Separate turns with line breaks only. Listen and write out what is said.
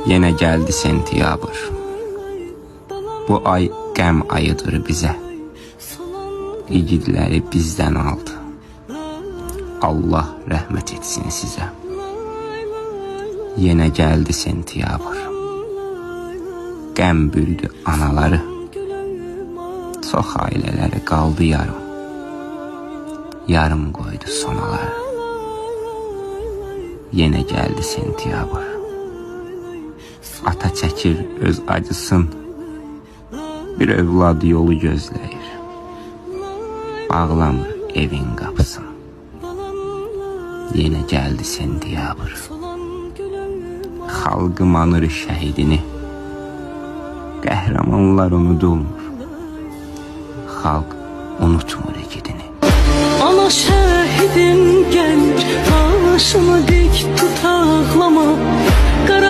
Yine geldi sentyabr. Bu ay qəm ayıdır bizə. İgidləri bizdən aldı. Allah rəhmət etsin sizə. Yine geldi sentyabr. Qəm bürüdü anaları. Çox ailələri qaldı yarım. Yarım qoydu sonaları. Yine geldi sentyabr. Ata çəkir öz acısın. Bir övlad yolu gözləyir. Bağlamır evin qapısını. Yine geldi sentyabr. Xalqım anır şəhidini. Qəhrəmanlar unudulmur. Xalq unutmur igidini.
Ana şəhidim gəlir, başımı dik tut ağlama.